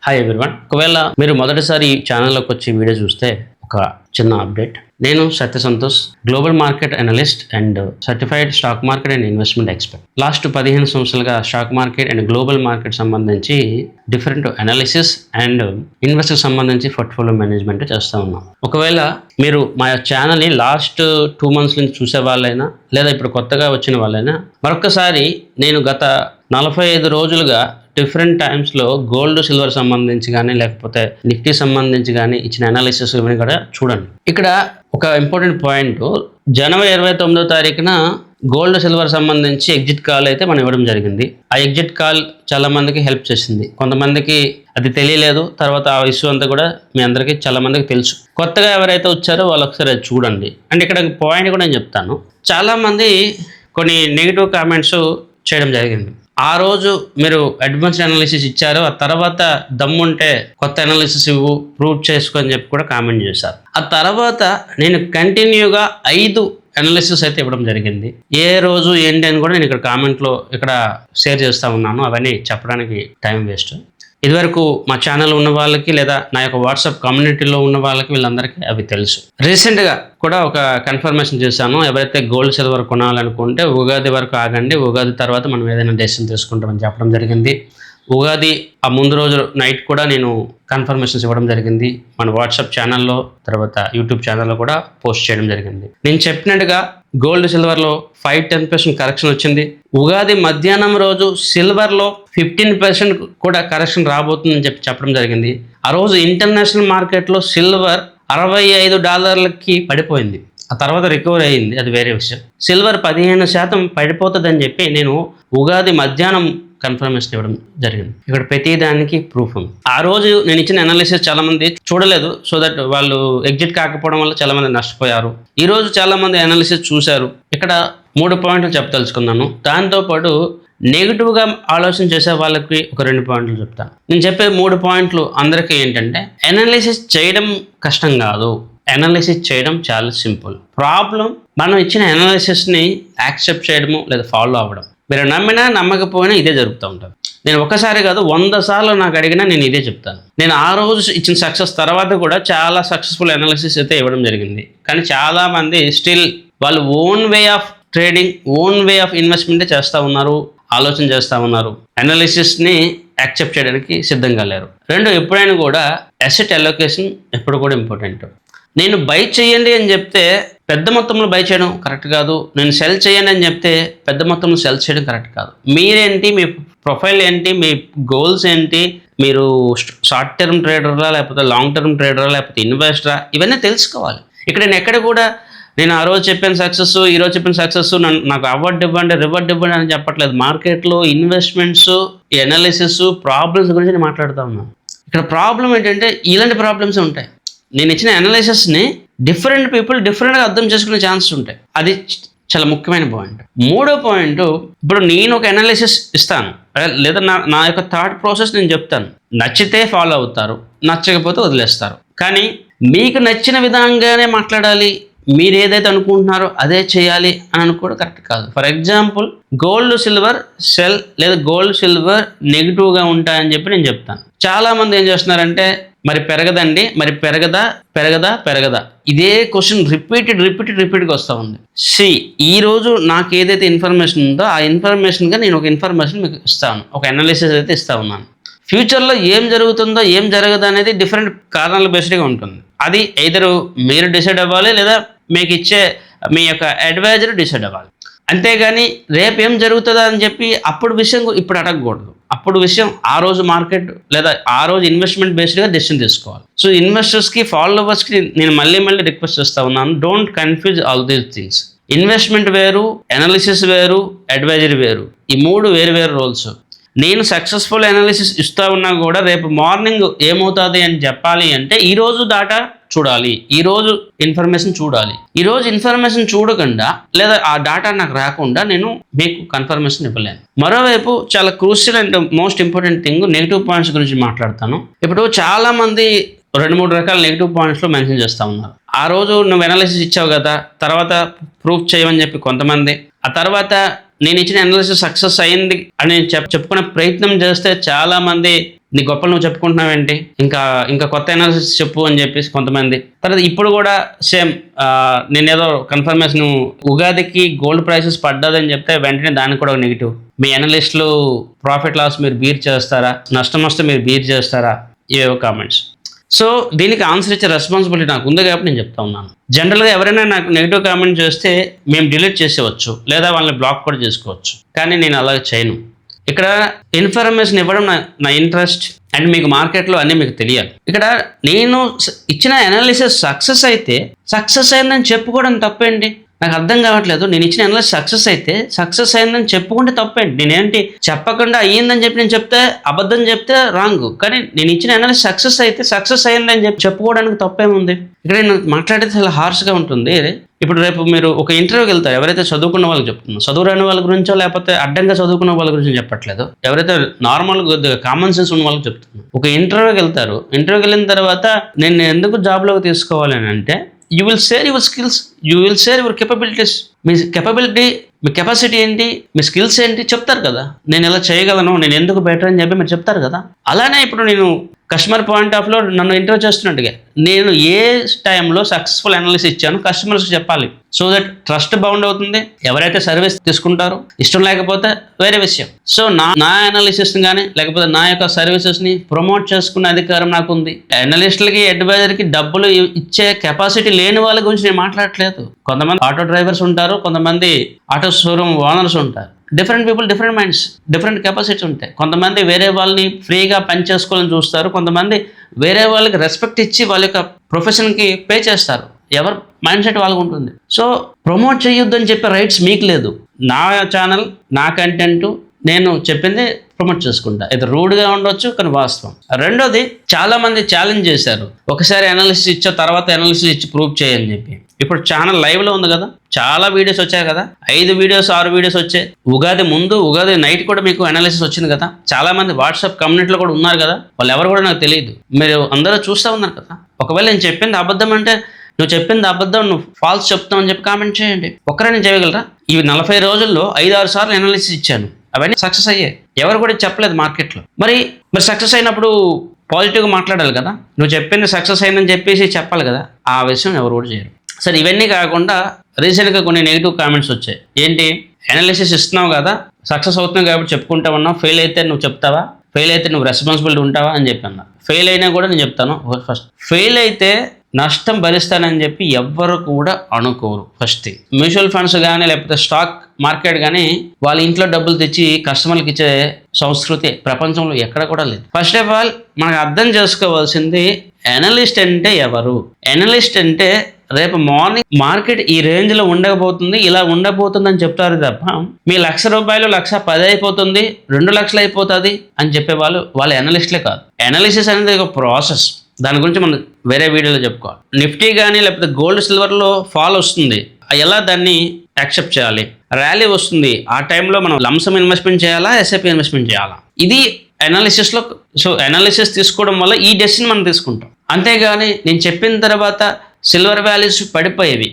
Hi everyone. ఒకవేళ మీరు మొదటిసారి ఈ ఛానల్లోకి వచ్చి వీడియో చూస్తే ఒక చిన్న అప్డేట్. నేను Satya Santosh, global market analyst and certified stock market and investment expert. Last 15 సంవత్సరాలుగా stock market and global market సంబంధించి డిఫరెంట్ అనాలిసిస్ అండ్ ఇన్వెస్టర్ సంబంధించి పోర్ట్ఫోలియో మేనేజ్మెంట్ చేస్తూ ఉన్నాం. ఒకవేళ మీరు మా ఛానల్ని లాస్ట్ 2 months నుంచి చూసే వాళ్ళైనా లేదా ఇప్పుడు కొత్తగా వచ్చిన వాళ్ళైనా మరొకసారి నేను గత 45 రోజులుగా డిఫరెంట్ టైమ్స్లో గోల్డ్ సిల్వర్ సంబంధించి కానీ లేకపోతే నిఫ్టీ సంబంధించి కానీ ఇచ్చిన అనాలిసిస్ ఇవన్నీ కూడా చూడండి. ఇక్కడ ఒక ఇంపార్టెంట్ పాయింట్, జనవరి 29వ తారీఖున గోల్డ్ సిల్వర్ సంబంధించి ఎగ్జిట్ కాల్ అయితే మనం ఇవ్వడం జరిగింది. ఆ ఎగ్జిట్ కాల్ చాలా మందికి హెల్ప్ చేసింది, కొంతమందికి అది తెలియలేదు. తర్వాత ఆ ఇష్యూ అంతా కూడా మీ అందరికీ చాలా మందికి తెలుసు. కొత్తగా ఎవరైతే వచ్చారో వాళ్ళు ఒకసారి అది చూడండి. అండ్ ఇక్కడ పాయింట్ కూడా నేను చెప్తాను. చాలామంది కొన్ని నెగిటివ్ కామెంట్స్ చేయడం జరిగింది. ఆ రోజు మీరు అడ్వాన్స్డ్ అనాలిసిస్ ఇచ్చారు, ఆ తర్వాత దమ్ముంటే కొత్త అనాలిసిస్ ఇవ్వు, ప్రూవ్ చేసుకొని చెప్పి కూడా కామెంట్ చేశారు. ఆ తర్వాత నేను కంటిన్యూగా 5 అనాలిసిస్ అయితే ఇవ్వడం జరిగింది. ఏ రోజు ఏంటి అని కూడా నేను ఇక్కడ కామెంట్లో ఇక్కడ షేర్ చేస్తూ ఉన్నాను. అవన్నీ చెప్పడానికి టైం వేస్ట్. ఇదివరకు మా ఛానల్ ఉన్న వాళ్ళకి లేదా నా యొక్క వాట్సాప్ కమ్యూనిటీలో ఉన్న వాళ్ళకి వీళ్ళందరికీ అవి తెలుసు. రీసెంట్గా కూడా ఒక కన్ఫర్మేషన్ చేశాను. ఎవరైతే గోల్డ్ సిల్వర్ కొనాలనుకుంటే ఉగాది వరకు ఆగండి, ఉగాది తర్వాత మనం ఏదైనా డెసిషన్ తీసుకుంటామని చెప్పడం జరిగింది. ఉగాది ఆ ముందు రోజు నైట్ కూడా నేను కన్ఫర్మేషన్స్ ఇవ్వడం జరిగింది. మన వాట్సాప్ ఛానల్లో తర్వాత యూట్యూబ్ ఛానల్లో కూడా పోస్ట్ చేయడం జరిగింది. నేను చెప్పినట్టుగా గోల్డ్ సిల్వర్లో 5-10% కరెక్షన్ వచ్చింది. ఉగాది మధ్యాహ్నం రోజు సిల్వర్లో 15% కూడా కరెక్షన్ రాబోతుందని చెప్పడం జరిగింది. ఆ రోజు ఇంటర్నేషనల్ మార్కెట్లో సిల్వర్ $65కి పడిపోయింది. ఆ తర్వాత రికవర్ అయ్యింది, అది వేరే విషయం. సిల్వర్ 15% పడిపోతుందని చెప్పి నేను ఉగాది మధ్యాహ్నం కన్ఫర్మేషన్ ఇవ్వడం జరిగింది. ఇక్కడ ప్రతి దానికి ప్రూఫ్ ఉంది. ఆ రోజు నేను ఇచ్చిన అనాలిసిస్ చాలా మంది చూడలేదు, సో దట్ వాళ్ళు ఎగ్జిట్ కాకపోవడం వల్ల చాలా మంది నష్టపోయారు. ఈ రోజు చాలా మంది అనాలిసిస్ చూశారు. ఇక్కడ 3 పాయింట్లు చెప్పదలుచుకున్నాను. దాంతోపాటు నెగిటివ్గా ఆలోచన చేసే వాళ్ళకి ఒక 2 పాయింట్లు చెప్తాను. నేను చెప్పే 3 పాయింట్లు అందరికీ ఏంటంటే, అనాలిసిస్ చేయడం కష్టం కాదు, అనాలిసిస్ చేయడం చాలా సింపుల్. ప్రాబ్లం మనం ఇచ్చిన అనాలిసిస్ని యాక్సెప్ట్ చేయడము లేదా ఫాలో అవ్వడం. మీరు నమ్మినా నమ్మకపోయినా ఇదే జరుగుతూ ఉంటుంది. నేను ఒకసారి కాదు 100 సార్లు నాకు అడిగినా నేను ఇదే చెప్తాను. నేను ఆ రోజు ఇచ్చిన సక్సెస్ తర్వాత కూడా చాలా సక్సెస్ఫుల్ అనాలిసిస్ అయితే ఇవ్వడం జరిగింది. కానీ చాలామంది స్టిల్ వాళ్ళు own way of trading, own way of ఇన్వెస్ట్మెంటే చేస్తూ ఉన్నారు, ఆలోచన చేస్తూ ఉన్నారు. అనాలిసిస్ని యాక్సెప్ట్ చేయడానికి సిద్ధంగా లేరు. 2, ఎప్పుడైనా కూడా అసెట్ అలొకేషన్ ఎప్పుడు కూడా ఇంపార్టెంట్. నేను బై చేయండి అని చెప్తే పెద్ద మొత్తంలో బై చేయడం కరెక్ట్ కాదు. నేను సెల్ చేయండి అని చెప్తే పెద్ద మొత్తంలో సెల్ చేయడం కరెక్ట్ కాదు. మీరేంటి, మీ ప్రొఫైల్ ఏంటి, మీ గోల్స్ ఏంటి, మీరు షార్ట్ టర్మ్ ట్రేడరా లేకపోతే లాంగ్ టర్మ్ ట్రేడరా లేకపోతే ఇన్వెస్టరా, ఇవన్నీ తెలుసుకోవాలి. ఇక్కడ నేను ఎక్కడ కూడా నేను ఆ రోజు చెప్పిన సక్సెస్, ఈరోజు చెప్పిన సక్సెస్ నాకు అవార్డు ఇవ్వండి, రివార్డ్ ఇవ్వండి అని చెప్పట్లేదు. మార్కెట్లో ఇన్వెస్ట్మెంట్స్, అనాలిసిస్, ప్రాబ్లమ్స్ గురించి నేను మాట్లాడుతూ ఉన్నాను. ఇక్కడ ప్రాబ్లం ఏంటంటే ఇలాంటి ప్రాబ్లమ్స్ ఉంటాయి. నేను ఇచ్చిన అనాలిసిస్ని డిఫరెంట్ పీపుల్ డిఫరెంట్గా అర్థం చేసుకునే ఛాన్సెస్ ఉంటాయి. అది చాలా ముఖ్యమైన పాయింట్. 3వ పాయింట్, ఇప్పుడు నేను ఒక అనాలిసిస్ ఇస్తాను లేదా నా యొక్క థాట్ ప్రాసెస్ నేను చెప్తాను. నచ్చితే ఫాలో అవుతారు, నచ్చకపోతే వదిలేస్తారు. కానీ మీకు నచ్చిన విధంగానే మాట్లాడాలి, మీరు ఏదైతే అనుకుంటున్నారో అదే చేయాలి అని అనుకోవడం కరెక్ట్ కాదు. For example, gold silver cell లేదా గోల్డ్ సిల్వర్ నెగిటివ్గా ఉంటాయని చెప్పి నేను చెప్తాను. చాలామంది ఏం చేస్తున్నారంటే, మరి పెరగదండి, మరి పెరగదా ఇదే క్వశ్చన్ రిపీటెడ్గా వస్తూ ఉంది. ఈరోజు నాకు ఏదైతే ఇన్ఫర్మేషన్ ఉందో ఆ ఇన్ఫర్మేషన్గా నేను ఒక ఇన్ఫర్మేషన్ మీకు ఇస్తాను, ఒక అనాలిసిస్ అయితే ఇస్తూ ఉన్నాను. ఫ్యూచర్లో ఏం జరుగుతుందో ఏం జరగదు అనేది డిఫరెంట్ కారణాల బేస్డ్గా ఉంటుంది. అది ఎయిదర్ మీరు డిసైడ్ అవ్వాలి లేదా మీకు ఇచ్చే మీ యొక్క అడ్వైజర్ డిసైడ్ అవ్వాలి. అంతేగాని రేపు ఏం జరుగుతుందా అని చెప్పి అప్పుడు విషయం ఇప్పుడు అడగకూడదు. అప్పుడు విషయం ఆ రోజు మార్కెట్ లేదా ఆ రోజు ఇన్వెస్ట్మెంట్ బేస్డ్గా డెసిషన్ తీసుకోవాలి. సో ఇన్వెస్టర్స్కి, ఫాలోవర్స్కి నేను మళ్ళీ రిక్వెస్ట్ చేస్తూ ఉన్నాను, don't confuse all these things. Investment వేరు, అనాలిసిస్ వేరు, అడ్వైజరీ వేరు. ఈ 3 వేరు రోల్స్. నేను సక్సెస్ఫుల్ అనాలిసిస్ ఇస్తూ ఉన్నా కూడా రేపు మార్నింగ్ ఏమవుతుంది అని చెప్పాలి అంటే ఈరోజు డాటా చూడాలి, ఈరోజు ఇన్ఫర్మేషన్ చూడాలి. ఈరోజు ఇన్ఫర్మేషన్ చూడకుండా లేదా ఆ డాటా నాకు రాకుండా నేను మీకు కన్ఫర్మేషన్ ఇవ్వలేను. మరోవైపు చాలా crucial and most important thing, negative points గురించి మాట్లాడతాను. ఇప్పుడు చాలామంది 2-3 రకాల నెగిటివ్ పాయింట్స్లో మెన్షన్ చేస్తూ ఉన్నారు. ఆ రోజు నువ్వు అనాలిసిస్ ఇచ్చావు కదా, తర్వాత ప్రూఫ్ చేయమని చెప్పి కొంతమంది, ఆ తర్వాత నేను ఇచ్చిన అనాలిసిస్ సక్సెస్ అయింది అని చెప్పుకునే ప్రయత్నం చేస్తే చాలా మంది నీ గొప్పలు నువ్వు చెప్పుకుంటున్నావేంటి, ఇంకా కొత్త అనాలిసిస్ చెప్పు అని చెప్పేసి కొంతమంది. తర్వాత ఇప్పుడు కూడా సేమ్ నేనేదో కన్ఫర్మేషన్ ఉగాదికి గోల్డ్ ప్రైసెస్ పడ్డదని చెప్తే వెంటనే దానికి కూడా ఒక నెగిటివ్. మీ అనలిస్టులు ప్రాఫిట్ లాస్ మీరు బీర్ చేస్తారా, నష్టం వస్తే మీరు బీర్ చేస్తారా, ఏవో కామెంట్స్. సో దీనికి ఆన్సర్ ఇచ్చే రెస్పాన్సిబిలిటీ నాకు ఉంది కాబట్టి నేను చెప్తా ఉన్నాను. జనరల్గా ఎవరైనా నాకు నెగిటివ్ కామెంట్ చేస్తే మేము డిలీట్ చేసేవచ్చు, లేదా వాళ్ళని బ్లాక్ కూడా చేసుకోవచ్చు. కానీ నేను అలా చేయను. ఇక్కడ ఇన్ఫర్మేషన్ ఇవ్వడం నా ఇంట్రెస్ట్, అండ్ మీకు మార్కెట్లో అన్నీ మీకు తెలియాలి. ఇక్కడ నేను ఇచ్చిన అనాలిసిస్ సక్సెస్ అయితే సక్సెస్ అయిందని చెప్పుకోవడం తప్పేంటి? నాకు అర్థం కావట్లేదు. నేను ఇచ్చిన అనాలిసిస్ సక్సెస్ అయితే సక్సెస్ అయిందని చెప్పుకుంటే తప్పేంటి? నేనేంటి చెప్పకుండా అయ్యిందని చెప్పి నేను చెప్తే అబద్ధం చెప్తే రాంగ్. కానీ నేను ఇచ్చిన అనాలిసిస్ సక్సెస్ అయితే సక్సెస్ అయిందని చెప్పి చెప్పుకోవడానికి తప్పేముంది? ఇక్కడ నేను మాట్లాడితే చాలా హార్ష్గా ఉంటుంది. ఇప్పుడు రేపు మీరు ఒక ఇంటర్వ్యూకి వెళ్తారు, ఎవరైతే చదువుకున్న వాళ్ళకి చెప్తున్నారు, చదువు రాని వాళ్ళ గురించో లేకపోతే అడ్డంగా చదువుకున్న వాళ్ళ గురించి చెప్పట్లేదు, ఎవరైతే నార్మల్ కామన్ సెన్స్ ఉన్న వాళ్ళకి చెప్తున్నారు. ఒక ఇంటర్వ్యూకి వెళ్తారు, ఇంటర్వ్యూకి వెళ్ళిన తర్వాత నేను ఎందుకు జాబ్లోకి తీసుకోవాలి అని అంటే, you will share your skills, you will share your capabilities. Me capability, me capacity ఏంటి, మీ స్కిల్స్ ఏంటి చెప్తారు కదా. నేను ఎలా చేయగలను, నేను ఎందుకు బెటర్ అని చెప్పి మీరు చెప్తారు కదా. అలానే ఇప్పుడు నేను కస్టమర్ పాయింట్ ఆఫ్ లో నన్ను ఇంటర్వ్యూ చేస్తున్నట్టుగా నేను ఏ టైంలో సక్సెస్ఫుల్ అనాలిసిస్ ఇచ్చాను కస్టమర్స్కి చెప్పాలి. సో దట్ ట్రస్ట్ బౌండ్ అవుతుంది. ఎవరైతే సర్వీస్ తీసుకుంటారో, ఇష్టం లేకపోతే వేరే విషయం. సో నా అనాలిసిస్ని కానీ లేకపోతే నా యొక్క సర్వీసెస్ని ప్రమోట్ చేసుకునే అధికారం నాకు ఉంది. అనలిస్టులకి, అడ్వైజర్కి డబ్బులు ఇచ్చే కెపాసిటీ లేని వాళ్ళ గురించి నేను మాట్లాడట్లేదు. కొంతమంది ఆటో డ్రైవర్స్ ఉంటారు, కొంతమంది ఆటో షోరూమ్ ఓనర్స్ ఉంటారు. Different people, different minds, different capacities ఉంటాయి. కొంతమంది వేరే వాళ్ళని ఫ్రీగా పని చేసుకోవాలని చూస్తారు, కొంతమంది వేరే వాళ్ళకి రెస్పెక్ట్ ఇచ్చి వాళ్ళ యొక్క ప్రొఫెషన్కి పే చేస్తారు. ఎవరు మైండ్ సెట్ వాళ్ళకు ఉంటుంది. సో ప్రమోట్ చేయొద్దని చెప్పే రైట్స్ మీకు లేదు. నా ఛానల్, నా కంటెంట్, నేను చెప్పింది ప్రమోట్ చేసుకుంటా. ఇది రూడ్గా ఉండొచ్చు కానీ వాస్తవం. రెండోది, చాలా మంది ఛాలెంజ్ చేశారు, ఒకసారి అనాలిసిస్ ఇచ్చా తర్వాత అనాలిసిస్ ఇచ్చి ప్రూవ్ చేయని చెప్పి. ఇప్పుడు ఛానల్ లైవ్లో ఉంది కదా, చాలా వీడియోస్ వచ్చాయి కదా, 5 వీడియోస్ 6 వీడియోస్ వచ్చాయి. ఉగాది ముందు, ఉగాది నైట్ కూడా మీకు అనాలిసిస్ వచ్చింది కదా. చాలా మంది వాట్సాప్ కమ్యూనిటీలో కూడా ఉన్నారు కదా, వాళ్ళు ఎవరు కూడా నాకు తెలియదు. మీరు అందరూ చూస్తూ ఉన్నారు కదా. ఒకవేళ నేను చెప్పింది అబద్ధం అంటే, నువ్వు చెప్పింది అబద్ధం, నువ్వు ఫాల్స్ చెప్తావు అని చెప్పి కామెంట్ చేయండి. ఒక్కరైనా చేయగలరా? ఇవి 40 రోజుల్లో 5-6 సార్లు అనాలిసిస్ ఇచ్చాను, అవన్నీ సక్సెస్ అయ్యాయి. ఎవరు కూడా చెప్పలేదు మార్కెట్లో. మరి సక్సెస్ అయినప్పుడు పాజిటివ్గా మాట్లాడాలి కదా. నువ్వు చెప్పింది సక్సెస్ అయిందని చెప్పేసి చెప్పాలి కదా. ఆ విషయం ఎవరు కూడా చేయరు. సరే, ఇవన్నీ కాకుండా రీసెంట్గా కొన్ని నెగిటివ్ కామెంట్స్ వచ్చాయి. ఏంటి, అనాలిసిస్ ఇస్తున్నావు కదా, సక్సెస్ అవుతున్నావు కాబట్టి చెప్పుకుంటా ఉన్నావు, ఫెయిల్ అయితే నువ్వు చెప్తావా, ఫెయిల్ అయితే నువ్వు రెస్పాన్సిబిలిటీ ఉంటావా అని చెప్పాను. ఫెయిల్ అయినా కూడా నేను చెప్తాను. ఫస్ట్ ఫెయిల్ అయితే నష్టం భరిస్తానని చెప్పి ఎవ్వరు కూడా అనుకోరు. ఫస్ట్ మ్యూచువల్ ఫండ్స్ కానీ లేకపోతే స్టాక్ మార్కెట్ కానీ వాళ్ళ ఇంట్లో డబ్బులు తెచ్చి కస్టమర్లకు ఇచ్చే సంస్కృతి ప్రపంచంలో ఎక్కడ కూడా లేదు. ఫస్ట్ ఆఫ్ ఆల్ మనకు అర్థం చేసుకోవాల్సింది, అనలిస్ట్ అంటే ఎవరు? అనలిస్ట్ అంటే రేపు మార్నింగ్ మార్కెట్ ఈ రేంజ్లో ఉండకపోతుంది, ఇలా ఉండబోతుంది అని చెప్తారు తప్ప, మీ ₹1,00,000 1,10,000 అయిపోతుంది, 2,00,000 అయిపోతుంది అని చెప్పేవాళ్ళు వాళ్ళ అనలిస్ట్లే కాదు. అనాలిసిస్ అనేది ఒక ప్రాసెస్. దాని గురించి మనం వేరే వీడియోలో చెప్పుకోవాలి. నిఫ్టీ కానీ లేకపోతే గోల్డ్ సిల్వర్లో ఫాల్ వస్తుంది, ఎలా దాన్ని యాక్సెప్ట్ చేయాలి? ర్యాలీ వస్తుంది, ఆ టైంలో మనం లంసమ్ ఇన్వెస్ట్మెంట్ చేయాలా, ఎస్ఐపి ఇన్వెస్ట్మెంట్ చేయాలా? ఇది అనాలిసిస్లో. సో అనాలిసిస్ తీసుకోవడం వల్ల ఈ డెసిషన్ మనం తీసుకుంటాం. అంతేగాని నేను చెప్పిన తర్వాత సిల్వర్ వాల్యూస్ పడిపోయేవి,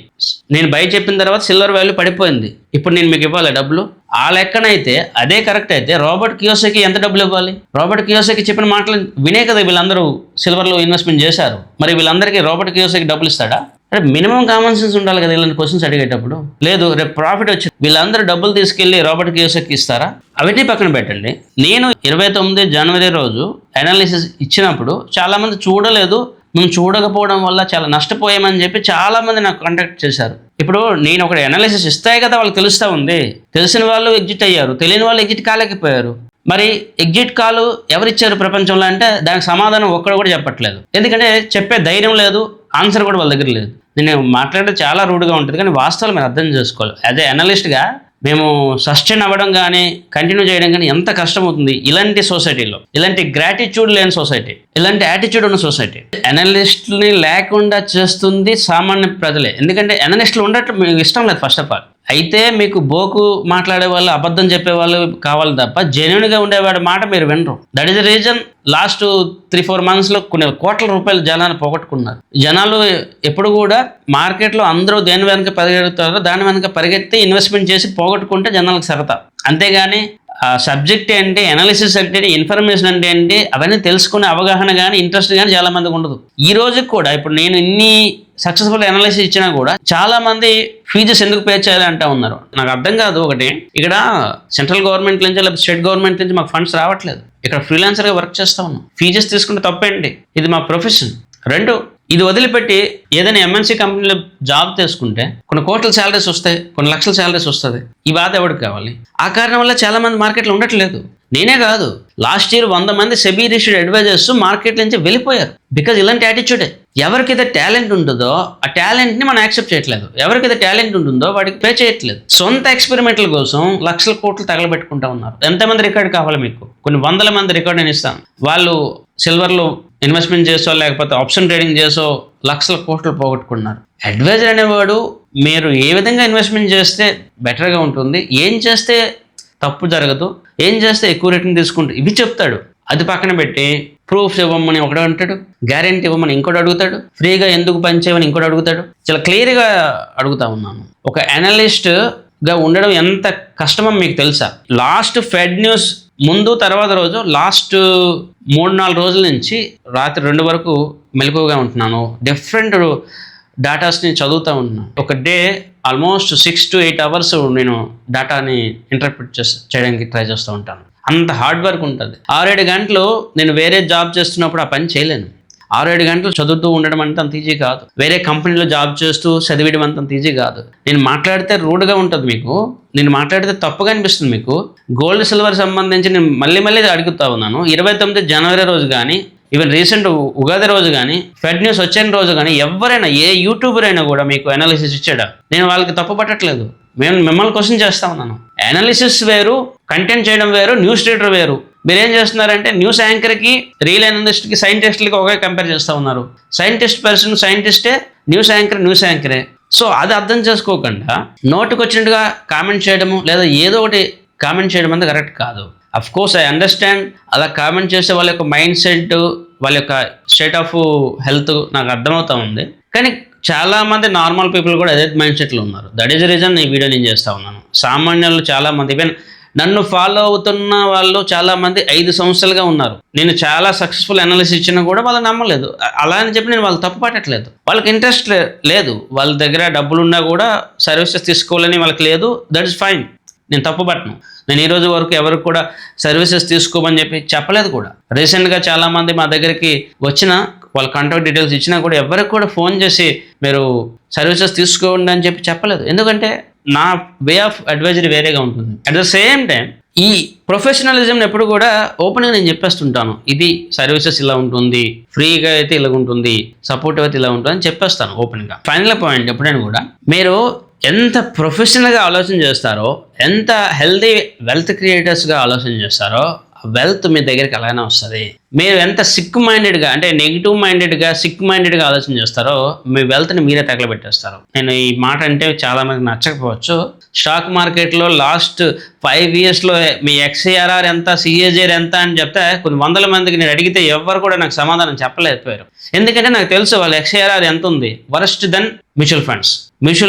నేను బై చెప్పిన తర్వాత సిల్వర్ వాల్యూ పడిపోయింది, ఇప్పుడు నేను మీకు ఇవ్వాలి డబ్బులు, ఆ లెక్కనైతే అదే కరెక్ట్ అయితే రాబర్ట్ కియోసాకి ఎంత డబ్బులు ఇవ్వాలి? రాబర్ట్ కియోసాకి చెప్పిన మాటలు వినే కదా వీళ్ళందరూ సిల్వర్లో ఇన్వెస్ట్మెంట్ చేశారు. మరి వీళ్ళందరికీ రాబర్ట్ కియోసాకి డబ్బులు ఇస్తాడా? అంటే మినిమం కామన్ సెన్స్ ఉండాలి కదా ఇలాంటి క్వశ్చన్స్ అడిగేటప్పుడు. లేదు, రేపు ప్రాఫిట్ వచ్చి వీళ్ళందరూ డబ్బులు తీసుకెళ్లి రాబర్ట్ కియోసాకి ఇస్తారా? అవన్నీ పక్కన పెట్టండి. నేను 29 జనవరి రోజు అనాలిసిస్ ఇచ్చినప్పుడు చాలామంది చూడలేదు, మేము చూడకపోవడం వల్ల చాలా నష్టపోయామని చెప్పి చాలామంది నాకు కాంటాక్ట్ చేశారు. ఇప్పుడు నేను ఒకటి అనాలిసిస్ ఇస్తాయి కదా, వాళ్ళకి తెలుస్తూ ఉంది. తెలిసిన వాళ్ళు ఎగ్జిట్ అయ్యారు, తెలియని వాళ్ళు ఎగ్జిట్ కాలేకపోయారు. మరి ఎగ్జిట్ కాలు ఎవరిచ్చారు ప్రపంచంలో అంటే దానికి సమాధానం ఒక్కడు కూడా చెప్పట్లేదు. ఎందుకంటే చెప్పే ధైర్యం లేదు, ఆన్సర్ కూడా వాళ్ళ దగ్గర లేదు. నేను మాట్లాడితే చాలా రూడ్గా ఉంటుంది, కానీ వాస్తవాలు మీరు అర్థం చేసుకోవాలి. యాజ్ ఏ అనలిస్ట్గా మేము సస్టైన్ అవ్వడం కానీ కంటిన్యూ చేయడం కానీ ఎంత కష్టమవుతుంది ఇలాంటి సొసైటీలో. ఇలాంటి గ్రాటిట్యూడ్ లేని సొసైటీ, ఇలాంటి యాటిట్యూడ్ ఉన్న సొసైటీ. అనలిస్ట్ని లేకుండా చేస్తుంది సామాన్య ప్రజలే. ఎందుకంటే అనలిస్టులు ఉండటం మీకు ఇష్టం లేదు. ఫస్ట్ ఆఫ్ ఆల్ అయితే మీకు బోకు మాట్లాడే వాళ్ళు, అబద్ధం చెప్పే వాళ్ళు కావాలి తప్ప జెన్యున్గా ఉండేవాడి మాట మీరు వినరు. That is the reason last 3-4 monthsలో కొన్ని కోట్ల రూపాయలు జనాన్ని పోగొట్టుకున్నారు. జనాలు ఎప్పుడు కూడా మార్కెట్లో అందరూ దేని వెనక పరిగెడుతారో దాని వెనక పరిగెత్తి ఇన్వెస్ట్మెంట్ చేసి పోగొట్టుకుంటే జనాలకు సరదా. అంతేగాని సబ్జెక్ట్ ఏంటి, అనాలిసిస్ అంటే ఇన్ఫర్మేషన్ అంటే ఏంటి, అవన్నీ తెలుసుకునే అవగాహన కానీ ఇంట్రెస్ట్ కానీ చాలా మందికి ఉండదు. ఈ రోజుకి కూడా ఇప్పుడు నేను ఇన్ని సక్సెస్ఫుల్ అనాలిసిస్ ఇచ్చినా కూడా చాలా మంది ఫీజెస్ ఎందుకు పే చేయాలి అంటూ ఉన్నారు. నాకు అర్థం కాదు. ఒకటి, ఇక్కడ సెంట్రల్ గవర్నమెంట్ నుంచి లేదా స్టేట్ గవర్నమెంట్ నుంచి మాకు ఫండ్స్ రావట్లేదు. ఇక్కడ ఫ్రీలాన్సర్గా వర్క్ చేస్తూ ఉన్నాం. ఫీజెస్ తీసుకుంటే తప్పేంటి, ఇది మా ప్రొఫెషన్. 2, ఇది వదిలిపెట్టి ఏదైనా ఎంఎన్సీ కంపెనీలో జాబ్ తీసుకుంటే కొన్ని కోట్ల శాలరీస్ వస్తాయి, కొన్ని లక్షల శాలరీస్ వస్తుంది. ఈ బాధ ఎవరికి కావాలి? ఆ కారణం వల్ల చాలా మంది మార్కెట్లో ఉండట్లేదు. నేనే కాదు, లాస్ట్ ఇయర్ 100 మంది సెబీ రిజిస్టర్డ్ అడ్వైజర్స్ మార్కెట్ నుంచి వెళ్ళిపోయారు. బికాజ్ ఇలాంటి యాటిట్యూడే. ఎవరికైతే టాలెంట్ ఉంటుందో ఆ టాలెంట్ని మనం యాక్సెప్ట్ చేయట్లేదు. ఎవరికైతే టాలెంట్ ఉంటుందో వాడికి పే చేయట్లేదు. సొంత ఎక్స్పెరిమెంట్ల కోసం లక్షల కోట్లు తగలబెట్టుకుంటా ఉన్నారు. ఎంతమంది రికార్డ్ కావాలి మీకు? కొన్ని 100 మంది రికార్డ్ నేను ఇస్తాను. వాళ్ళు సిల్వర్లో ఇన్వెస్ట్మెంట్ చేసో లేకపోతే ఆప్షన్ ట్రేడింగ్ చేసో లక్షల కోట్లు పోగొట్టుకున్నారు. అడ్వైజర్ అనేవాడు మీరు ఏ విధంగా ఇన్వెస్ట్మెంట్ చేస్తే బెటర్గా ఉంటుంది, ఏం చేస్తే తప్పు జరగదు, ఏం చేస్తే ఎక్కువ రేటింగ్ తీసుకుంటే ఇవి చెప్తాడు. అది పక్కన పెట్టి ప్రూఫ్స్ ఇవ్వమని ఒకటి అంటాడు, గ్యారెంటీ ఇవ్వమని ఇంకోటి అడుగుతాడు, ఫ్రీగా ఎందుకు పనిచేయమని ఇంకోటి అడుగుతాడు. చాలా క్లియర్గా అడుగుతా ఉన్నాను. ఒక అనలిస్ట్గా ఉండడం ఎంత కష్టమో మీకు తెలుసా? లాస్ట్ ఫెడ్ న్యూస్ ముందు తర్వాత రోజు లాస్ట్ 3-4 రోజుల నుంచి రాత్రి 2 వరకు మెలకువగా ఉంటున్నాను. డిఫరెంట్ డేటాస్ని చదువుతూ ఉంటున్నాను. ఒక డే ఆల్మోస్ట్ 6 to 8 hours నేను డేటాని ఇంటర్ప్రిట్ చేయడానికి ట్రై చేస్తూ ఉంటాను. అంత హార్డ్ వర్క్ ఉంటుంది. 6-7 గంటలు నేను వేరే జాబ్ చేస్తున్నప్పుడు ఆ పని చేయలేను. 6-7 గంటలు చదువుతూ ఉండడం అంటే అంత ఈజీ కాదు. వేరే కంపెనీలో జాబ్ చేస్తూ చదివేయడం అంత ఈజీ కాదు. నేను మాట్లాడితే రూడ్గా ఉంటుంది మీకు, నేను మాట్లాడితే తప్పుగా అనిపిస్తుంది మీకు. గోల్డ్ సిల్వర్ సంబంధించి నేను మళ్ళీ అడుగుతా ఉన్నాను. 29 జనవరి రోజు కానీ, ఈవెన్ రీసెంట్ ఉగాది రోజు కానీ, ఫెడ్ న్యూస్ వచ్చిన రోజు కానీ ఎవరైనా ఏ యూట్యూబర్ అయినా కూడా మీకు అనాలిసిస్ ఇచ్చాడా? నేను వాళ్ళకి తప్పు పట్టట్లేదు. మేము మిమ్మల్ని క్వశ్చన్ చేస్తా ఉన్నాను. అనాలిసిస్ వేరు, కంటెంట్ చేయడం వేరు, న్యూస్ రీడర్ వేరు. మీరేం చేస్తున్నారంటే న్యూస్ యాంకర్కి, రీల్ అనలిస్ట్కి, సైంటిస్ట్లకి ఒకే కంపేర్ చేస్తూ ఉన్నారు. సైంటిస్టే, న్యూస్ యాంకరే. సో అది అర్థం చేసుకోకుండా నోటికి వచ్చినట్టుగా కామెంట్ చేయడము లేదా ఏదో ఒకటి కామెంట్ చేయడం అనేది కరెక్ట్ కాదు. Of course I understand. అలా కామెంట్ చేసే వాళ్ళ యొక్క మైండ్ సెట్, వాళ్ళ యొక్క స్టేట్ ఆఫ్ హెల్త్ నాకు అర్థమవుతా ఉంది. కానీ చాలామంది నార్మల్ పీపుల్ కూడా అదే మైండ్ సెట్లో ఉన్నారు. దట్ ఈస్ ద రీజన్ ఈ వీడియో నేను చేస్తూ ఉన్నాను. సామాన్యులు చాలామంది, ఈవెన్ నన్ను ఫాలో అవుతున్న వాళ్ళు చాలామంది 5 సంవత్సరాలుగా ఉన్నారు. నేను చాలా సక్సెస్ఫుల్ అనాలిసిస్ ఇచ్చినా కూడా వాళ్ళు నమ్మలేదు. అలా అని చెప్పి నేను వాళ్ళు తప్పు పట్టట్లేదు. వాళ్ళకి ఇంట్రెస్ట్ లేదు. వాళ్ళ దగ్గర డబ్బులు ఉన్నా కూడా సర్వీసెస్ తీసుకోవాలని వాళ్ళకి లేదు. That is fine. నేను తప్పు పట్టను. నేను ఈ రోజు వరకు ఎవరికి కూడా సర్వీసెస్ తీసుకోమని చెప్పి చెప్పలేదు కూడా. రీసెంట్గా చాలామంది మా దగ్గరికి వచ్చిన వాళ్ళ కాంటాక్ట్ డీటెయిల్స్ ఇచ్చినా కూడా ఎవరికి కూడా ఫోన్ చేసి మీరు సర్వీసెస్ తీసుకోండి అని చెప్పి చెప్పలేదు. ఎందుకంటే నా వే ఆఫ్ అడ్వైజరీ వేరేగా ఉంటుంది. అట్ ద సేమ్ టైం ఈ ప్రొఫెషనలిజం ఎప్పుడు కూడా ఓపెన్గా నేను చెప్పేస్తుంటాను. ఇది సర్వీసెస్ ఇలా ఉంటుంది, ఫ్రీగా అయితే ఇలా ఉంటుంది, సపోర్టివ్ అయితే ఇలా ఉంటుంది అని చెప్పేస్తాను ఓపెన్గా. ఫైనల్ పాయింట్, ఎప్పుడైనా కూడా మీరు ఎంత ప్రొఫెషనల్గా ఆలోచన చేస్తారో, ఎంత హెల్తీ వెల్త్ క్రియేటర్స్గా ఆలోచన చేస్తారో వెల్త్ మీ దగ్గరికి అలానే వస్తుంది. మీరు ఎంత సిక్ మైండెడ్గా, అంటే నెగిటివ్ మైండెడ్గా, సిక్ మైండెడ్గా ఆలోచన చేస్తారో మీ వెల్త్ని మీరే తగలబెట్టేస్తారు. నేను ఈ మాట అంటే చాలా మందికి నచ్చకపోవచ్చు. స్టాక్ మార్కెట్లో లాస్ట్ 5 yearsలో మీ XARR ఎంత, CAGR ఎంత అని చెప్తే కొన్ని 100 మందికి నేను అడిగితే ఎవరు కూడా నాకు సమాధానం చెప్పలేకపోయారు. ఎందుకంటే నాకు తెలుసు వాళ్ళ XARR ఎంత ఉంది, వరస్ట్ దెన్ మ్యూచువల్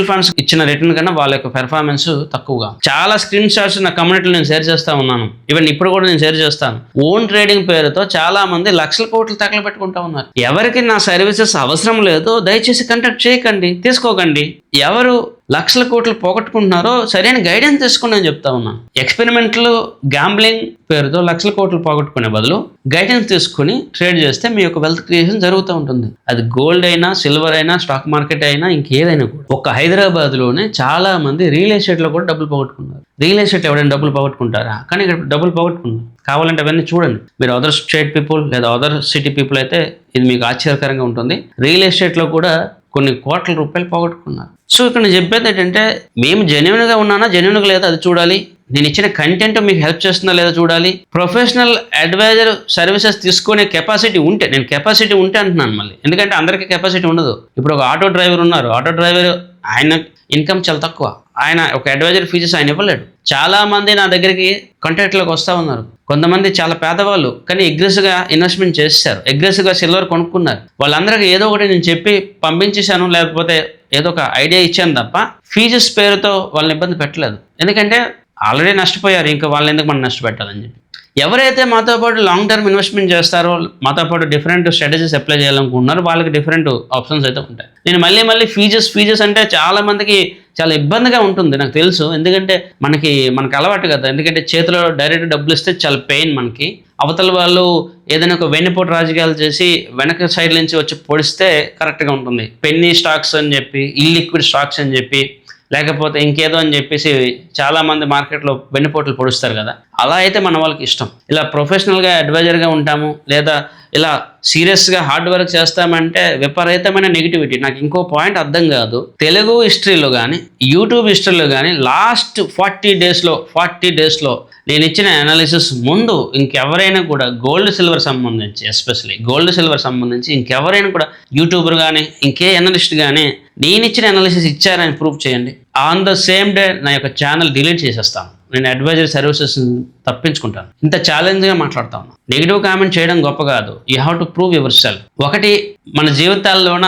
ఫండ్స్ ఇచ్చిన రిటర్న్ కన్నా వాళ్ళ యొక్క పెర్ఫార్మెన్స్ తక్కువగా. చాలా స్క్రీన్ షాట్స్ నా కమ్యూనిటీలో నేను షేర్ చేస్తూ ఉన్నాను. ఈవెన్ ఇప్పుడు కూడా నేను షేర్ చేస్తాను. ఓన్ ట్రేడింగ్ పేరుతో చాలా మంది లక్షల కోట్లు తగలబెట్టుకుంటా ఉన్నారు. ఎవరికి నా సర్వీసెస్ అవసరం లేదో దయచేసి కాంటాక్ట్ చేయకండి, తీసుకోకండి. ఎవరు లక్షల కోట్లు పోగొట్టుకుంటున్నారో సరైన గైడెన్స్ తీసుకోండి అని చెప్తా ఉన్నాను. ఎక్స్పెరిమెంట్లు, గ్యాంబ్లింగ్ పేరుతో లక్షల కోట్లు పోగొట్టుకునే బదులు గైడెన్స్ తీసుకుని ట్రేడ్ చేస్తే మీ యొక్క వెల్త్ క్రియేషన్ జరుగుతూ ఉంటుంది. అది గోల్డ్ అయినా, సిల్వర్ అయినా, స్టాక్ మార్కెట్ అయినా, ఇంకేదైనా కూడా. ఒక హైదరాబాద్లోనే చాలా మంది రియల్ ఎస్టేట్లో కూడా డబ్బులు పోగొట్టుకున్నారు. రియల్ ఎస్టేట్ ఎవరైనా డబ్బులు పోగొట్టుకుంటారా? కానీ ఇక్కడ డబ్బులు పోగొట్టుకున్నారు. కావాలంటే అవన్నీ చూడండి. మీరు అదర్ స్టేట్ పీపుల్ లేదా అదర్ సిటీ పీపుల్ అయితే ఇది మీకు ఆశ్చర్యకరంగా ఉంటుంది. రియల్ ఎస్టేట్లో కూడా కొన్ని కోట్ల రూపాయలు పోగొట్టుకున్నారు. సో ఇక్కడ నేను చెప్పేది ఏంటంటే, మేము జెన్యున్గా ఉన్నానా, జెన్యున్గా లేదా అది చూడాలి. నేను ఇచ్చిన కంటెంట్ మీకు హెల్ప్ చేస్తుందా లేదా చూడాలి. ప్రొఫెషనల్ అడ్వైజర్ సర్వీసెస్ తీసుకునే కెపాసిటీ ఉంటే, నేను కెపాసిటీ ఉంటే అంటున్నాను మళ్ళీ, ఎందుకంటే అందరికీ కెపాసిటీ ఉండదు. ఇప్పుడు ఒక ఆటో డ్రైవర్ ఉన్నారు. ఆటో డ్రైవర్ ఆయన ఇన్కమ్ చాలా తక్కువ, ఆయన ఒక అడ్వైజర్ ఫీజెస్ ఆయన ఇవ్వలేడు. చాలా మంది నా దగ్గరికి కాంటాక్ట్లోకి వస్తూ ఉన్నారు. కొంతమంది చాలా పేదవాళ్ళు కానీ అగ్రెసివ్గా ఇన్వెస్ట్మెంట్ చేశారు, అగ్రెసివ్గా సిల్వర్ కొనుక్కున్నారు. వాళ్ళందరికీ ఏదో ఒకటి నేను చెప్పి పంపించేశాను, లేకపోతే ఏదో ఒక ఐడియా ఇచ్చాను తప్ప ఫీజెస్ పేరుతో వాళ్ళని ఇబ్బంది పెట్టలేదు. ఎందుకంటే ఆల్రెడీ నష్టపోయారు, ఇంకా వాళ్ళని ఎందుకు మనం నష్టపెట్టాలని చెప్పి. ఎవరైతే మాతో పాటు లాంగ్ టర్మ్ ఇన్వెస్ట్మెంట్ చేస్తారో, మాతో పాటు డిఫరెంట్ స్ట్రాటజీస్ అప్లై చేయాలనుకుంటున్నారో వాళ్ళకి డిఫరెంట్ ఆప్షన్స్ అయితే ఉంటాయి. నేను మళ్ళీ ఫీజెస్ అంటే చాలా మందికి చాలా ఇబ్బందిగా ఉంటుంది, నాకు తెలుసు. ఎందుకంటే మనకి అలవాటు కదా. ఎందుకంటే చేతిలో డైరెక్ట్ డబ్బులు ఇస్తే చాలా పెయిన్ మనకి. అవతల వాళ్ళు ఏదైనా ఒక వెన్నుపోటు రాజకీయాలు చేసి వెనక సైడ్ నుంచి వచ్చి పొడిస్తే కరెక్ట్గా ఉంటుంది. పెన్నీ స్టాక్స్ అని చెప్పి, ఇల్లిక్విడ్ స్టాక్స్ అని చెప్పి, లేకపోతే ఇంకేదో అని చెప్పేసి చాలామంది మార్కెట్లో వెన్నుపోట్లు పొడుస్తారు కదా. అలా అయితే మన వాళ్ళకి ఇష్టం. ఇలా ప్రొఫెషనల్గా అడ్వైజర్గా ఉంటాము, లేదా ఇలా సీరియస్గా హార్డ్ వర్క్ చేస్తామంటే విపరీతమైన నెగిటివిటీ. నాకు ఇంకో పాయింట్ అర్థం కాదు, తెలుగు హిస్టరీలో కానీ యూట్యూబ్ హిస్టరీలో కానీ లాస్ట్ 40 డేస్లో నేను ఇచ్చిన అనాలిసిస్ ముందు ఇంకెవరైనా కూడా గోల్డ్ సిల్వర్ సంబంధించి, ఎస్పెషల్లీ గోల్డ్ సిల్వర్ సంబంధించి ఇంకెవరైనా కూడా యూట్యూబర్ కానీ ఇంకే అనలిస్ట్ కానీ నేను ఇచ్చిన అనాలిసిస్ ఇచ్చారని ప్రూవ్ చేయండి. ఆన్ ద సేమ్ డే నా యొక్క ఛానల్ డిలీట్ చేసేస్తాను. నేను అడ్వైజరీ సర్వీసెస్ తప్పించుకుంటాను. ఇంత ఛాలెంజ్గా మాట్లాడుతా ఉన్నాను. నెగిటివ్ కామెంట్ చేయడం గొప్ప కాదు, you have to prove your self. ఒకటి, మన జీవితాల్లోన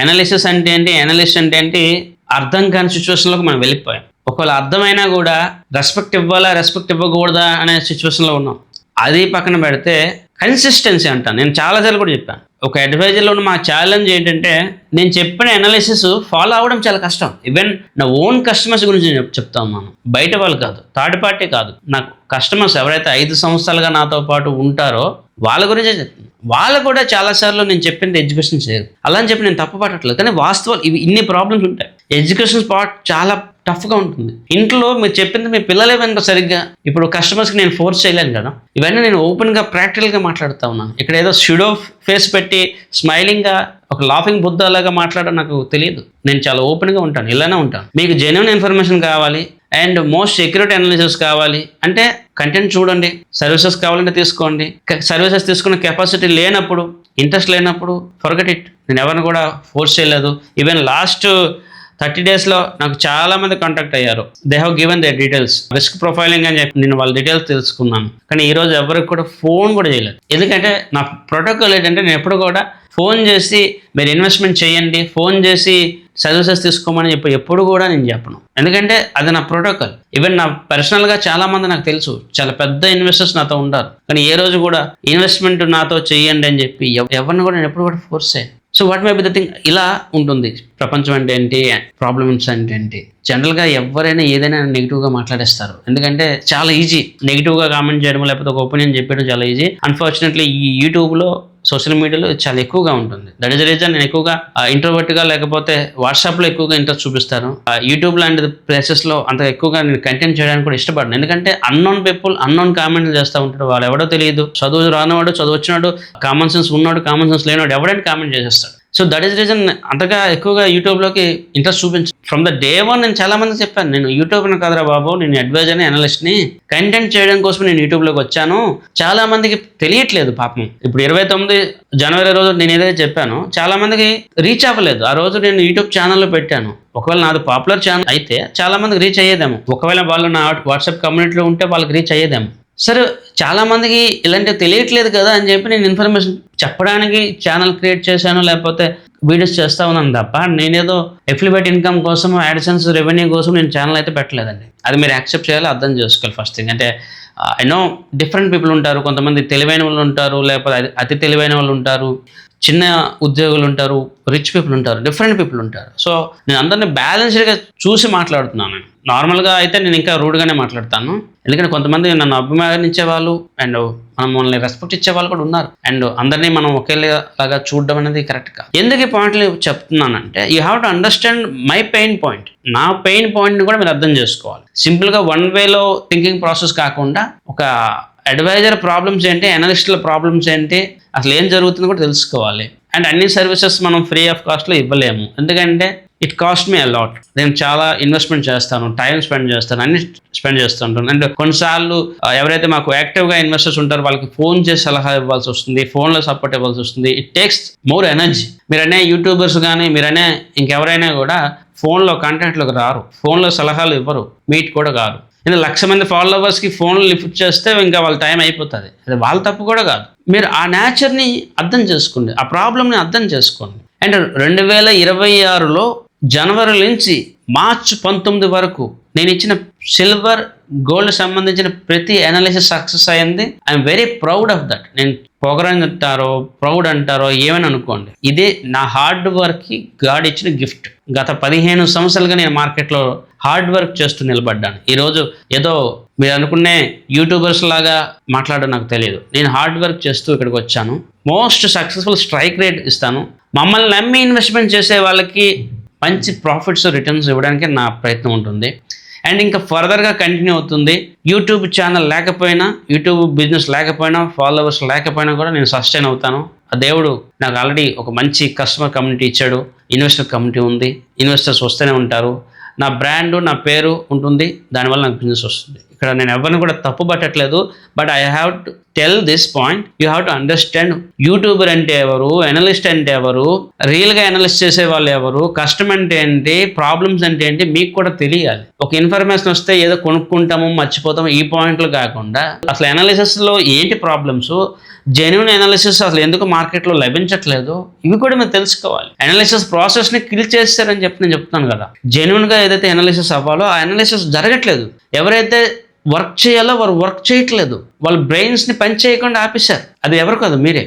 అనాలిసిస్ అంటే ఏంటి, అనలిస్ట్ అంటే ఏంటి అర్థం కాని సిచ్యువేషన్లోకి మనం వెళ్ళిపోయాం. ఒకవేళ అర్థమైనా కూడా రెస్పెక్ట్ ఇవ్వకూడదా అనే సిచ్యువేషన్లో ఉన్నాం. అది పక్కన పెడితే కన్సిస్టెన్సీ అంటాను. నేను చాలాసార్లు కూడా చెప్పాను, ఒక అడ్వైజర్లో ఉన్న మా ఛాలెంజ్ ఏంటంటే నేను చెప్పిన అనాలిసిస్ ఫాలో అవ్వడం చాలా కష్టం. ఈవెన్ నా ఓన్ కస్టమర్స్ గురించి చెప్తా ఉన్నాను, బయట వాళ్ళు కాదు, థర్డ్ పార్టీ కాదు. నాకు కస్టమర్స్ ఎవరైతే 5 సంవత్సరాలుగా నాతో పాటు ఉంటారో వాళ్ళ గురించే చెప్తాను. వాళ్ళు కూడా చాలాసార్లు నేను చెప్పింది ఎడ్యుకేషన్ చేయరు, అలా అని చెప్పి నేను తప్పు పట్టట్లేదు. కానీ వాస్తవాలు ఇన్ని ప్రాబ్లమ్స్ ఉంటాయి. ఎడ్యుకేషన్ పార్ట్ చాలా టఫ్గా ఉంటుంది. ఇంట్లో మీరు చెప్పింది మీ పిల్లలే వెనక సరిగ్గా, ఇప్పుడు కస్టమర్స్కి నేను ఫోర్స్ చేయలేను కదా. ఇవన్నీ నేను ఓపెన్గా ప్రాక్టికల్గా మాట్లాడుతూ ఉన్నాను. ఇక్కడ ఏదో షుడో ఫేస్ పెట్టి స్మైలింగ్గా ఒక లాఫింగ్ బుద్ధలాగా మాట్లాడడం నాకు తెలియదు. నేను చాలా ఓపెన్గా ఉంటాను, ఇలానే ఉంటాను. మీకు జెన్యూన్ ఇన్ఫర్మేషన్ కావాలి అండ్ మోస్ట్ సెక్యూరిటీ అనాలిసిస్ కావాలి అంటే కంటెంట్ చూడండి, సర్వీసెస్ కావాలంటే తీసుకోండి. సర్వీసెస్ తీసుకున్న కెపాసిటీ లేనప్పుడు, ఇంట్రెస్ట్ లేనప్పుడు ఫర్గెట్ ఇట్. నేను ఎవరిని కూడా ఫోర్స్ చేయలేదు. ఈవెన్ లాస్ట్ 30 డేస్లో నాకు చాలామంది కాంటాక్ట్ అయ్యారు. They have given their details, risk profiling అని చెప్పి నేను వాళ్ళ డీటెయిల్స్ తెలుసుకున్నాను. కానీ ఈరోజు ఎవరికి కూడా ఫోన్ కూడా చేయలేదు. ఎందుకంటే నా ప్రోటోకాల్ ఏంటంటే నేను ఎప్పుడు కూడా ఫోన్ చేసి మీరు ఇన్వెస్ట్మెంట్ చేయండి, ఫోన్ చేసి సర్వీసెస్ తీసుకోమని చెప్పి ఎప్పుడు కూడా నేను చెప్పను. ఎందుకంటే అది నా ప్రోటోకాల్. ఈవెన్ నా పర్సనల్గా చాలామంది నాకు తెలుసు, చాలా పెద్ద ఇన్వెస్టర్స్ నాతో ఉంటారు. కానీ ఏ రోజు కూడా ఇన్వెస్ట్మెంట్ నాతో చేయండి అని చెప్పి ఎవరిని కూడా నేను ఎప్పుడు కూడా ఫోర్స్ చేయను. So what may be the thing, ఇలా ఉంటుంది ప్రపంచం అంటే ఏంటి, ప్రాబ్లమ్స్ అంటే ఏంటి. జనరల్గా ఎవరైనా ఏదైనా నెగిటివ్గా మాట్లాడేస్తారు. ఎందుకంటే చాలా ఈజీ నెగిటివ్గా కామెంట్ చేయడం, లేకపోతే ఒక ఒపీనియన్ చెప్పడం చాలా ఈజీ. అన్ఫార్చునేట్లీ ఈ యూట్యూబ్లో, సోషల్ మీడియాలో చాలా ఎక్కువగా ఉంటుంది. దట్ ఈస్ ద రీజన్ నేను ఎక్కువగా ఇంట్రోవర్ట్గా లేకపోతే వాట్సాప్లో ఎక్కువగా ఇంట్రెస్ట్ చూపిస్తాను. యూట్యూబ్ లాంటి ప్లేసెస్లో అంత ఎక్కువగా నేను కంటెంట్ చేయడానికి కూడా ఇష్టపడను. ఎందుకంటే అన్నోన్ పీపుల్ అన్నోన్ కామెంట్లు చేస్తూ ఉంటాడు. వాళ్ళు ఎవడో తెలియదు, చదువు రానివాడు, చదువు వచ్చినాడు, కామన్ సెన్స్ ఉన్నాడు, కామన్ సెన్స్ లేనివాడు ఎవడైనా కామెంట్ చేసేస్తాడు. సో దట్ ఈస్ రీజన్ అంతగా ఎక్కువగా యూట్యూబ్లోకి ఇంట్రెస్ట్ చూపించు. ఫ్రమ్ ద డే 1 నేను చాలా మంది చెప్పాను, నేను యూట్యూబ్ని కాదురా బాబు, నేను అడ్వైజర్ని, అనలిస్ట్ని, కంటెంట్ చేయడం కోసం నేను యూట్యూబ్లోకి వచ్చాను. చాలా మందికి తెలియట్లేదు పాపం. ఇప్పుడు 29 జనవరి రోజు నేను ఏదైతే చెప్పానో చాలా మందికి రీచ్ అవ్వలేదు. ఆ రోజు నేను యూట్యూబ్ ఛానల్లో పెట్టాను. ఒకవేళ నాది పాపులర్ ఛానల్ అయితే చాలా మందికి రీచ్ అయ్యేదేమో. ఒకవేళ వాళ్ళు నా వాట్సాప్ కమ్యూనిటీలో ఉంటే వాళ్ళకి రీచ్ అయ్యేదేమో. సరే, చాలా మందికి ఇలాంటివి తెలియట్లేదు కదా అని చెప్పి నేను ఇన్ఫర్మేషన్ చెప్పడానికి ఛానల్ క్రియేట్ చేశాను, లేకపోతే వీడియోస్ చేస్తా ఉన్నాను తప్ప నేనేదో ఎఫిలియేట్ ఇన్కమ్ కోసం, యాడ్సెన్స్ రెవెన్యూ కోసం నేను ఛానల్ అయితే పెట్టలేదండి. అది మీరు యాక్సెప్ట్ చేయాలి, అర్థం చేసుకోవాలి ఫస్ట్ థింగ్. అంటే ఎన్నో డిఫరెంట్ పీపుల్ ఉంటారు. కొంతమంది తెలివైన వాళ్ళు ఉంటారు, లేకపోతే అతి తెలివైన వాళ్ళు ఉంటారు, చిన్న ఉద్యోగులు ఉంటారు, రిచ్ పీపుల్ ఉంటారు, డిఫరెంట్ పీపుల్ ఉంటారు. సో నేను అందరినీ బ్యాలెన్స్డ్గా చూసి మాట్లాడుతున్నాను. నార్మల్గా అయితే నేను ఇంకా రూడ్గానే మాట్లాడతాను. ఎందుకంటే కొంతమంది నన్ను అభిమానించే వాళ్ళు అండ్ మనల్ని రెస్పెక్ట్ ఇచ్చే వాళ్ళు కూడా ఉన్నారు. అండ్ అందరినీ మనం ఒకేలాగా చూడడం అనేది కరెక్ట్ కాదు. ఎందుకు ఈ పాయింట్లు చెప్తున్నానంటే you have to understand my pain point. నా పెయిన్ పాయింట్ని కూడా మీరు అర్థం చేసుకోవాలి. సింపుల్గా వన్ వేలో థింకింగ్ ప్రాసెస్ కాకుండా ఒక అడ్వైజర్ ప్రాబ్లమ్స్ ఏంటి, అనలిస్టుల ప్రాబ్లమ్స్ ఏంటి, అసలు ఏం జరుగుతుందో కూడా తెలుసుకోవాలి. అండ్ అన్ని సర్వీసెస్ మనం ఫ్రీ ఆఫ్ కాస్ట్లో ఇవ్వలేము. ఎందుకంటే ఇట్ కాస్ట్ మీ అలాట్. నేను చాలా ఇన్వెస్ట్మెంట్ చేస్తాను, టైం స్పెండ్ చేస్తాను, అన్ని స్పెండ్ చేస్తుంటాను. అండ్ కొన్నిసార్లు ఎవరైతే మాకు యాక్టివ్గా ఇన్వెస్టర్స్ ఉంటారో వాళ్ళకి ఫోన్ చేసి సలహా ఇవ్వాల్సి వస్తుంది, ఫోన్లో సపోర్ట్ ఇవ్వాల్సి వస్తుంది. It takes more energy. మీరనే యూట్యూబర్స్ కానీ మీరనే ఇంకెవరైనా కూడా ఫోన్లో కాంటాక్ట్లోకి రారు, ఫోన్లో సలహాలు ఇవ్వరు, మీట్ కూడా కాదు. నేను 1,00,000 మంది ఫాలోవర్స్కి ఫోన్లు లిఫ్ట్ చేస్తే ఇంకా వాళ్ళ టైం అయిపోతుంది. అది వాళ్ళ తప్పు కూడా కాదు. మీరు ఆ నేచర్ని అర్థం చేసుకోండి, ఆ ప్రాబ్లమ్ని అర్థం చేసుకోండి. అండ్ 2026లో జనవరి నుంచి మార్చి 19 వరకు నేను ఇచ్చిన సిల్వర్ గోల్డ్ సంబంధించిన ప్రతి అనాలిసిస్ సక్సెస్ అయింది. I'm very proud of that. నేను పొగరని అంటారో ప్రౌడ్ అంటారో ఏమని అనుకోండి, ఇదే నా హార్డ్ వర్క్కి గాడ్ ఇచ్చిన గిఫ్ట్. గత 15 సంవత్సరాలుగా నేను మార్కెట్లో హార్డ్ వర్క్ చేస్తూ నిలబడ్డాను. ఈరోజు ఏదో మీరు అనుకునే యూట్యూబర్స్ లాగా మాట్లాడడం నాకు తెలియదు. నేను హార్డ్ వర్క్ చేస్తూ ఇక్కడికి వచ్చాను. మోస్ట్ సక్సెస్ఫుల్ స్ట్రైక్ రేట్ ఇస్తాను. మమ్మల్ని నమ్మి ఇన్వెస్ట్మెంట్ చేసే వాళ్ళకి మంచి ప్రాఫిట్స్ రిటర్న్స్ ఇవ్వడానికి నా ప్రయత్నం ఉంటుంది. అండ్ ఇంకా ఫర్దర్గా కంటిన్యూ అవుతుంది. యూట్యూబ్ ఛానల్ లేకపోయినా, యూట్యూబ్ బిజినెస్ లేకపోయినా, ఫాలోవర్స్ లేకపోయినా కూడా నేను సస్టైన్ అవుతాను. ఆ దేవుడు నాకు ఆల్రెడీ ఒక మంచి కస్టమర్ కమ్యూనిటీ ఇచ్చాడు, ఇన్వెస్టర్ కమ్యూనిటీ ఉంది, ఇన్వెస్టర్స్ వస్తూనే ఉంటారు, నా బ్రాండ్ నా పేరు ఉంటుంది, దానివల్ల నాకు బిజినెస్ వస్తుంది. ఇక్కడ నేను ఎవరిని కూడా తప్పు పట్టట్లేదు. But I have to tell this point, you have to understand YouTuber అంటే ఎవరు, అనలిస్ట్ అంటే ఎవరు, రియల్గా అనలిస్ట్ చేసే వాళ్ళు ఎవరు, కష్టం అంటే ఏంటి, ప్రాబ్లమ్స్ అంటే ఏంటి మీకు కూడా తెలియాలి. ఒక ఇన్ఫర్మేషన్ వస్తే ఏదో కొనుక్కుంటాము మర్చిపోతాము ఈ పాయింట్లు కాకుండా అసలు అనాలిసిస్లో ఏంటి ప్రాబ్లమ్స్, జెన్యూన్ అనాలిసిస్ అసలు ఎందుకు మార్కెట్లో లభించట్లేదు, ఇవి కూడా మీరు తెలుసుకోవాలి. అనాలిసిస్ ప్రాసెస్ని కిల్ చేస్తారని చెప్పి నేను చెప్తున్నాను కదా. జెన్యూన్గా ఏదైతే అనాలిసిస్ అవ్వాలో ఆ అనాలిసిస్ జరగట్లేదు. ఎవరైతే వర్క్ చేయాలో వారు వర్క్ చేయట్లేదు, వాళ్ళ బ్రెయిన్స్ని పని చేయకుండా ఆపేశారు. అది ఎవరు కాదు, మీరే.